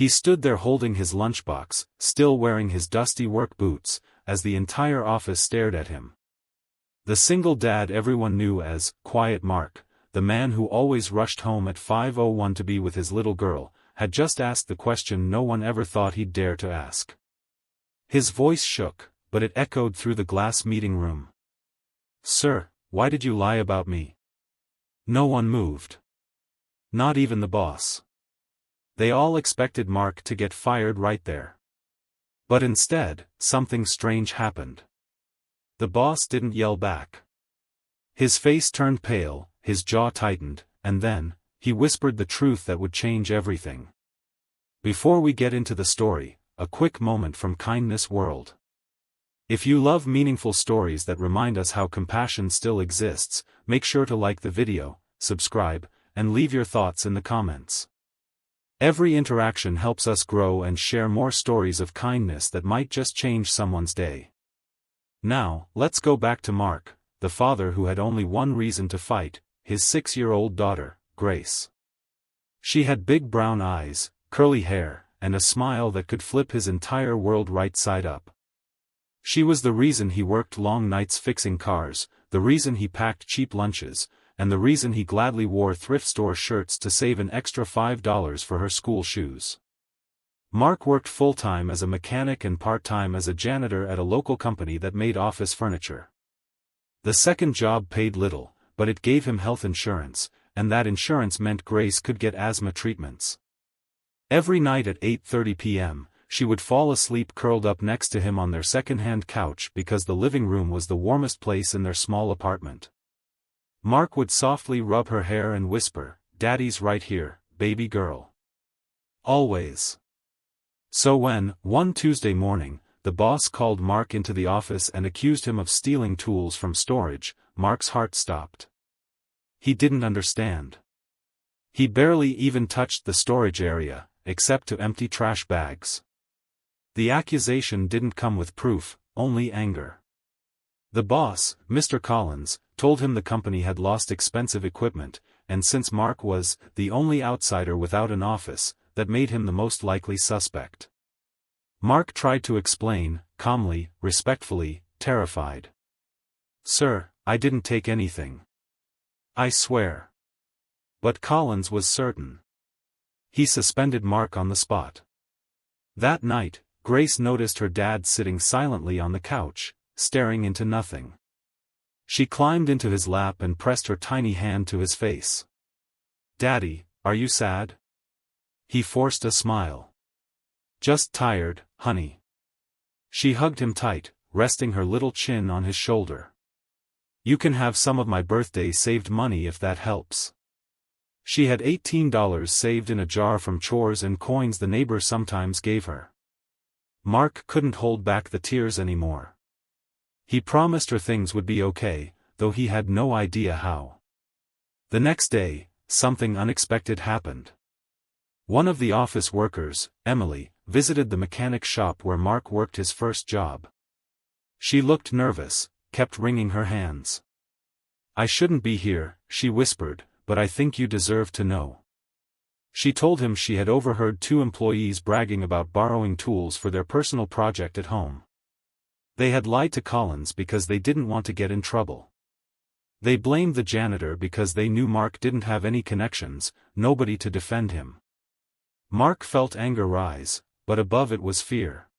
He stood there holding his lunchbox, still wearing his dusty work boots, as the entire office stared at him. The single dad everyone knew as Quiet Mark, the man who always rushed home at 5:01 to be with his little girl, had just asked the question no one ever thought he'd dare to ask. His voice shook, but it echoed through the glass meeting room. "Sir, why did you lie about me?" No one moved. Not even the boss. They all expected Mark to get fired right there. But instead, something strange happened. The boss didn't yell back. His face turned pale, his jaw tightened, and then, he whispered the truth that would change everything. Before we get into the story, a quick moment from Kindness World. If you love meaningful stories that remind us how compassion still exists, make sure to like the video, subscribe, and leave your thoughts in the comments. Every interaction helps us grow and share more stories of kindness that might just change someone's day. Now, let's go back to Mark, the father who had only one reason to fight, his 6-year-old daughter, Grace. She had big brown eyes, curly hair, and a smile that could flip his entire world right side up. She was the reason he worked long nights fixing cars, the reason he packed cheap lunches, and the reason he gladly wore thrift store shirts to save an extra $5 for her school shoes. Mark worked full-time as a mechanic and part-time as a janitor at a local company that made office furniture. The second job paid little, but it gave him health insurance, and that insurance meant Grace could get asthma treatments. Every night at 8:30 p.m., she would fall asleep curled up next to him on their second-hand couch because the living room was the warmest place in their small apartment. Mark would softly rub her hair and whisper, "Daddy's right here, baby girl." Always. So when, one Tuesday morning, the boss called Mark into the office and accused him of stealing tools from storage, Mark's heart stopped. He didn't understand. He barely even touched the storage area, except to empty trash bags. The accusation didn't come with proof, only anger. The boss, Mr. Collins, told him the company had lost expensive equipment, and since Mark was the only outsider without an office, that made him the most likely suspect. Mark tried to explain, calmly, respectfully, terrified. "Sir, I didn't take anything. I swear." But Collins was certain. He suspended Mark on the spot. That night, Grace noticed her dad sitting silently on the couch, staring into nothing. She climbed into his lap and pressed her tiny hand to his face. "Daddy, are you sad?" He forced a smile. "Just tired, honey." She hugged him tight, resting her little chin on his shoulder. "You can have some of my birthday saved money if that helps." She had $18 saved in a jar from chores and coins the neighbor sometimes gave her. Mark couldn't hold back the tears anymore. He promised her things would be okay, though he had no idea how. The next day, something unexpected happened. One of the office workers, Emily, visited the mechanic shop where Mark worked his first job. She looked nervous, kept wringing her hands. "I shouldn't be here," she whispered, "but I think you deserve to know." She told him she had overheard 2 employees bragging about borrowing tools for their personal project at home. They had lied to Collins because they didn't want to get in trouble. They blamed the janitor because they knew Mark didn't have any connections, nobody to defend him. Mark felt anger rise, but above it was fear.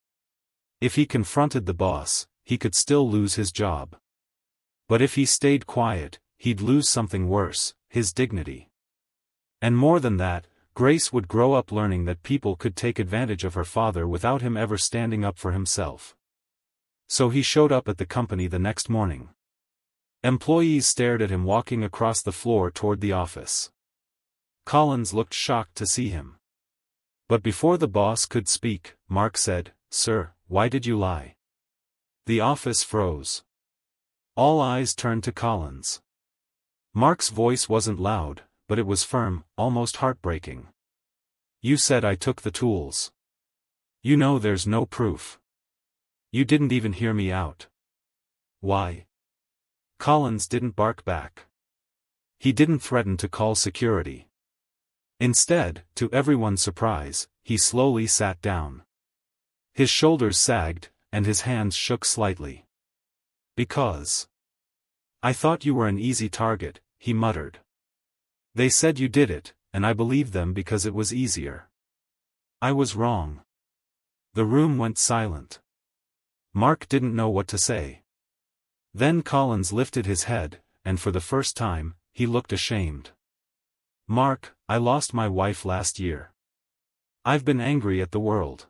If he confronted the boss, he could still lose his job. But if he stayed quiet, he'd lose something worse, his dignity. And more than that, Grace would grow up learning that people could take advantage of her father without him ever standing up for himself. So he showed up at the company the next morning. Employees stared at him walking across the floor toward the office. Collins looked shocked to see him. But before the boss could speak, Mark said, "Sir, why did you lie?" The office froze. All eyes turned to Collins. Mark's voice wasn't loud, but it was firm, almost heartbreaking. "You said I took the tools. You know there's no proof. You didn't even hear me out." "Why?" Collins didn't bark back. He didn't threaten to call security. Instead, to everyone's surprise, he slowly sat down. His shoulders sagged, and his hands shook slightly. "Because I thought you were an easy target," he muttered. "They said you did it, and I believed them because it was easier. I was wrong." The room went silent. Mark didn't know what to say. Then Collins lifted his head, and for the first time, he looked ashamed. "Mark, I lost my wife last year. I've been angry at the world.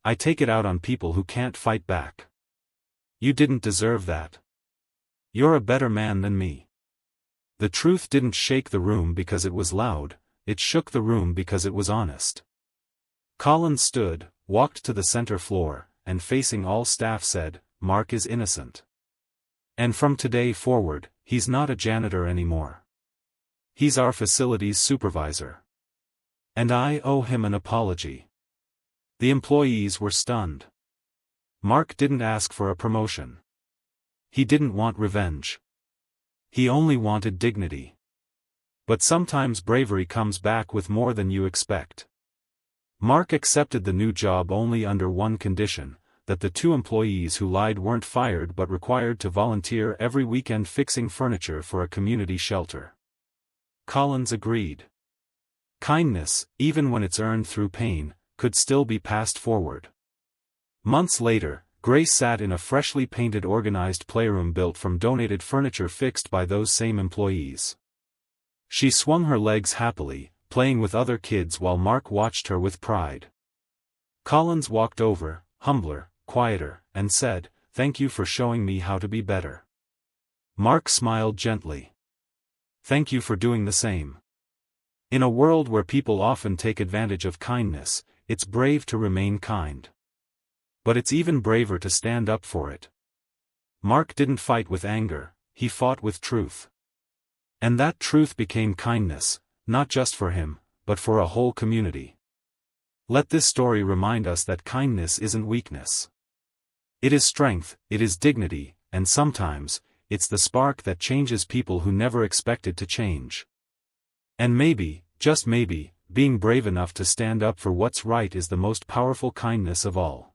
I take it out on people who can't fight back. You didn't deserve that. You're a better man than me." The truth didn't shake the room because it was loud, it shook the room because it was honest. Collins stood, walked to the center floor, and facing all staff said, "Mark is innocent. And from today forward, he's not a janitor anymore. He's our facilities supervisor. And I owe him an apology." The employees were stunned. Mark didn't ask for a promotion. He didn't want revenge. He only wanted dignity. But sometimes bravery comes back with more than you expect. Mark accepted the new job only under one condition, that the 2 employees who lied weren't fired but required to volunteer every weekend fixing furniture for a community shelter. Collins agreed. Kindness, even when it's earned through pain, could still be passed forward. Months later, Grace sat in a freshly painted organized playroom built from donated furniture fixed by those same employees. She swung her legs happily, playing with other kids while Mark watched her with pride. Collins walked over, humbler, quieter, and said, "Thank you for showing me how to be better." Mark smiled gently. "Thank you for doing the same." In a world where people often take advantage of kindness, it's brave to remain kind. But it's even braver to stand up for it. Mark didn't fight with anger, he fought with truth. And that truth became kindness, not just for him, but for a whole community. Let this story remind us that kindness isn't weakness. It is strength, it is dignity, and sometimes, it's the spark that changes people who never expected to change. And maybe, just maybe, being brave enough to stand up for what's right is the most powerful kindness of all.